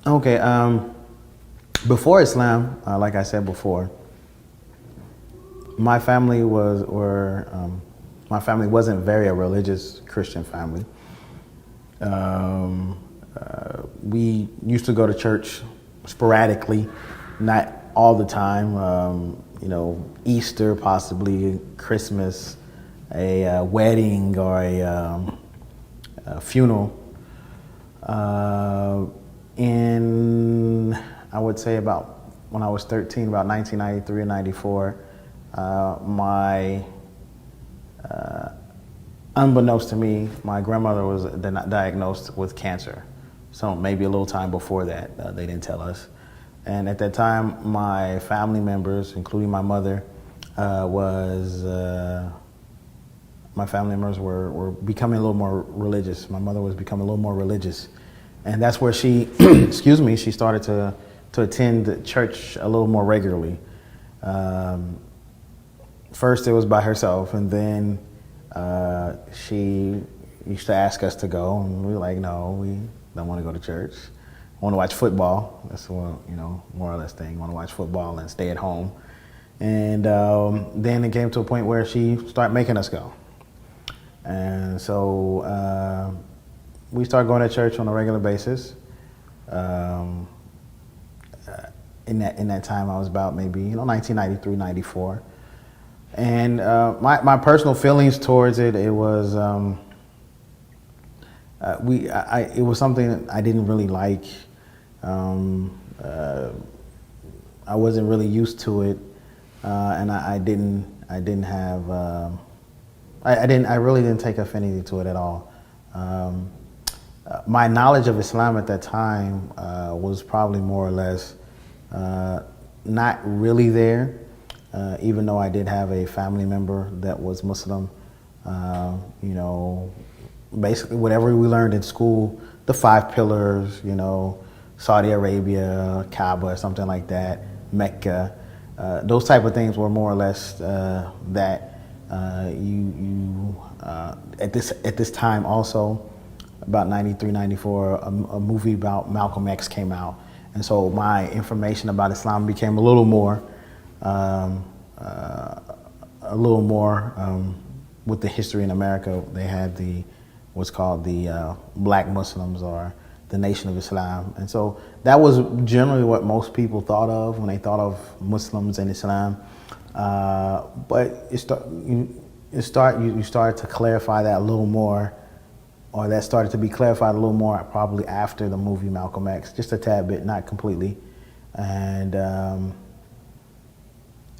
Okay. Before Islam, like I said before, my family my family wasn't very a religious Christian family. We used to go to church sporadically, not all the time. Easter, possibly Christmas, a wedding, or a funeral. In I would say about when I was 13, about 1993 and 94, my unbeknownst to me, my grandmother was diagnosed with cancer. So maybe a little time before that, they didn't tell us. And at that time, my family members, including my mother, my family members were becoming a little more religious. My mother was becoming a little more religious. And that's where she, excuse me, she started to attend church a little more regularly. First it was by herself, and then she used to ask us to go, and we were like, no, we don't want to go to church. I want to watch football. That's one, more or less thing. I want to watch football and stay at home. And then it came to a point where she started making us go. And so we started going to church on a regular basis. In that time, I was about maybe 1993, 94. And my personal feelings towards it, it was it was something I didn't really like. I wasn't really used to it, and I really didn't take affinity to it at all. My knowledge of Islam at that time was probably more or less not really there. Even though I did have a family member that was Muslim, basically whatever we learned in school, the 5 pillars, Saudi Arabia, Kaaba, or something like that, Mecca, those type of things were more or less that at this time also, about 93, 94, a movie about Malcolm X came out, and so my information about Islam became a little more. With the history in America. They had what's called the Black Muslims, or the Nation of Islam, and so that was generally what most people thought of when they thought of Muslims and Islam. But you started to clarify that a little more, or that started to be clarified a little more probably after the movie Malcolm X, just a tad bit, not completely, and.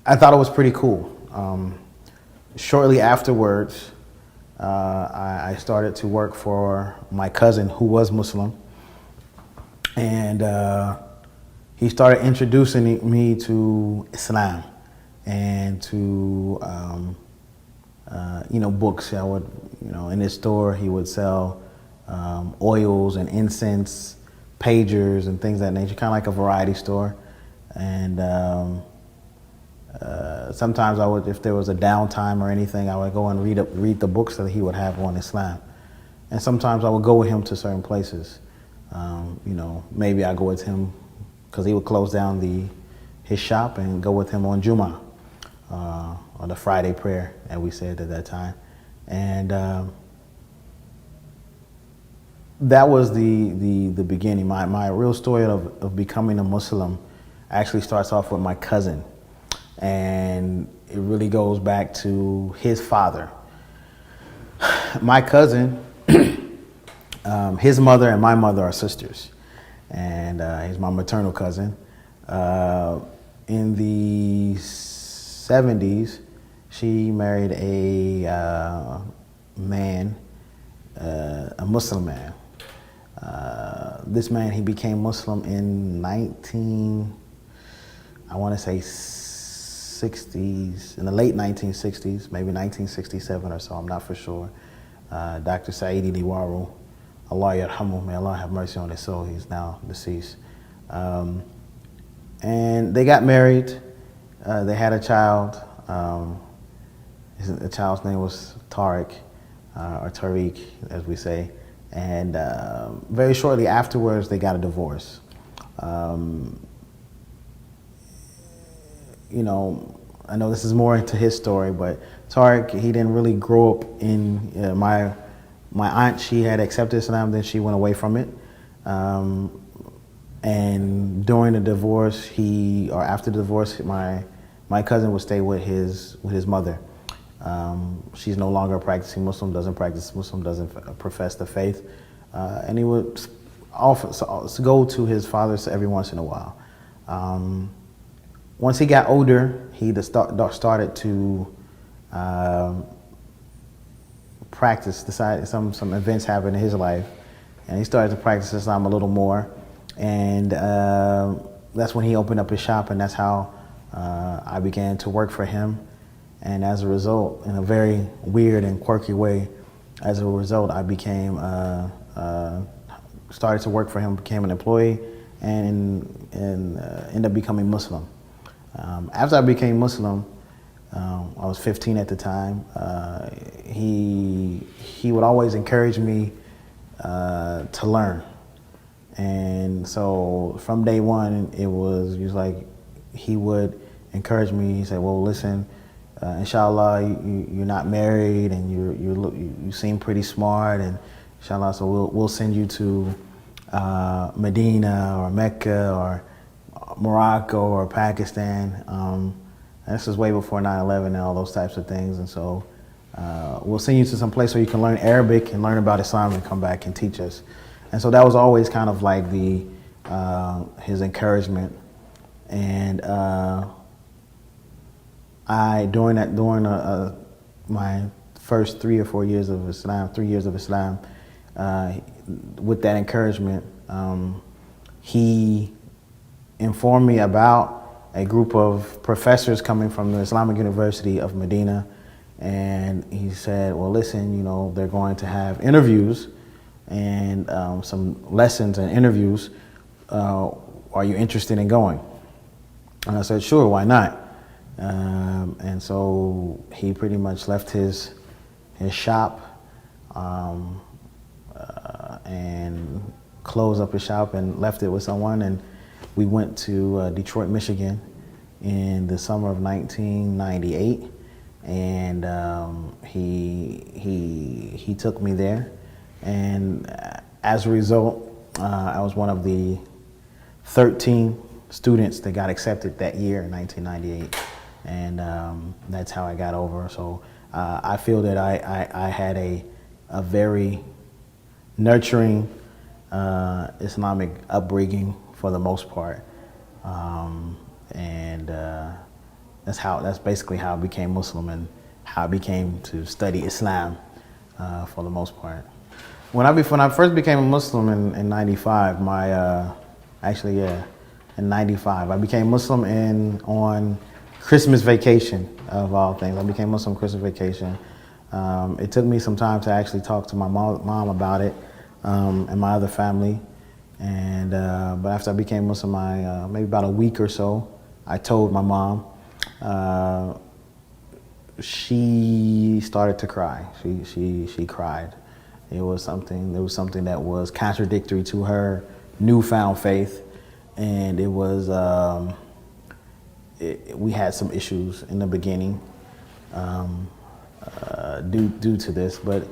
I thought it was pretty cool. Shortly afterwards, I started to work for my cousin who was Muslim, and he started introducing me to Islam and to books. I would, in his store he would sell oils and incense, pagers and things of that nature, kind of like a variety store, and. Sometimes I would, if there was a downtime or anything, I would go and read the books that he would have on Islam. And sometimes I would go with him to certain places. Maybe I go with him because he would close down his shop, and go with him on Jummah, or the Friday prayer, as we said at that time. And that was the beginning. My real story of becoming a Muslim actually starts off with my cousin. And it really goes back to his father. My cousin, his mother and my mother are sisters, and he's my maternal cousin. In the 70s, she married a man, a Muslim man. This man, he became Muslim in I want to say 60s, in the late 1960s, maybe 1967 or so, I'm not for sure. Dr. Saidi Diwaru, Allah yarhamu, may Allah have mercy on his soul, he's now deceased. And they got married, they had a child. The child's name was Tariq, or Tariq, as we say. And very shortly afterwards, they got a divorce. You know, I know this is more into his story, but Tariq, he didn't really grow up in my aunt. She had accepted Islam, then she went away from it. And during the divorce, after the divorce, my cousin would stay with his mother. She's no longer a practicing Muslim, doesn't practice Muslim, doesn't profess the faith, and he would go to his father's every once in a while. Once he got older, he started to practice. Decided some events happened in his life, and he started to practice Islam a little more. And that's when he opened up his shop, and that's how I began to work for him. And as a result, in a very weird and quirky way, as a result, I became started to work for him, became an employee, and ended up becoming Muslim. After I became Muslim, I was 15 at the time. He would always encourage me to learn, and so from day one, he was like he would encourage me. He said, "Well, listen, inshallah, you're not married, and you seem pretty smart, and inshallah, so we'll send you to Medina or Mecca or Morocco or Pakistan." And this is way before 9/11 and all those types of things. And so we'll send you to some place where you can learn Arabic and learn about Islam and come back and teach us. And so that was always kind of like his encouragement. And during my first 3 or 4 years of Islam, 3 years of Islam, with that encouragement, he informed me about a group of professors coming from the Islamic University of Medina, and he said, "Well, listen, you know, they're going to have interviews and some lessons and interviews. Are you interested in going?" And I said, "Sure, why not?" And so he pretty much left his shop and closed up his shop and left it with someone, and we went to Detroit, Michigan in the summer of 1998, and he took me there, and as a result, I was one of the 13 students that got accepted that year in 1998, and that's how I got over. So I feel that I had a very nurturing Islamic upbringing for the most part, and that's basically how I became Muslim and how I became to study Islam for the most part. When I first became a Muslim in '95, in '95, I became Muslim on Christmas vacation of all things. I became Muslim Christmas vacation. It took me some time to actually talk to my mom about it and my other family. And but after I became Muslim, maybe about a week or so, I told my mom. She started to cry. She cried. It was something that was contradictory to her newfound faith, and it was we had some issues in the beginning due to this, but.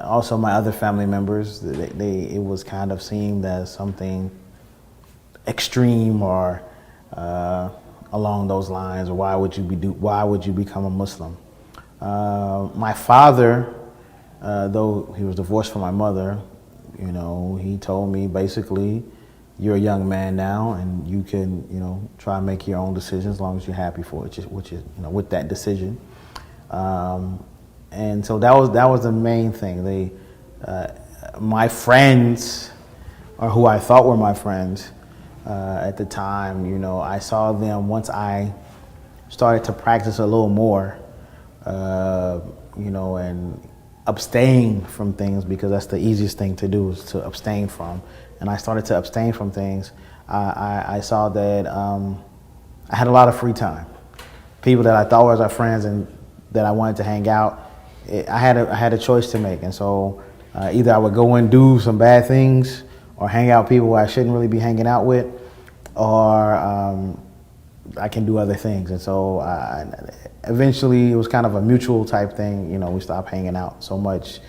Also, my other family members, it was kind of seemed as something extreme or along those lines. Or why would you become a Muslim? My father, though he was divorced from my mother, you know, he told me basically, "You're a young man now, and you can, you know, try and make your own decisions as long as you're happy for it," which is, you know, with that decision. And so that was the main thing. My friends, or who I thought were my friends at the time, you know, I saw them once I started to practice a little more, you know, and abstain from things, because that's the easiest thing to do, is to abstain from. And I started to abstain from things. I saw that I had a lot of free time. People that I thought were my friends and that I wanted to hang out, I had a choice to make, and so either I would go and do some bad things, or hang out with people I shouldn't really be hanging out with, or I can do other things. And so eventually it was kind of a mutual type thing. You know, we stopped hanging out so much.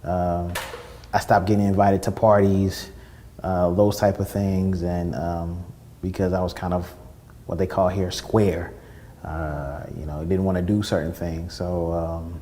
I stopped getting invited to parties, those type of things, and because I was kind of what they call here square. You know, didn't want to do certain things. So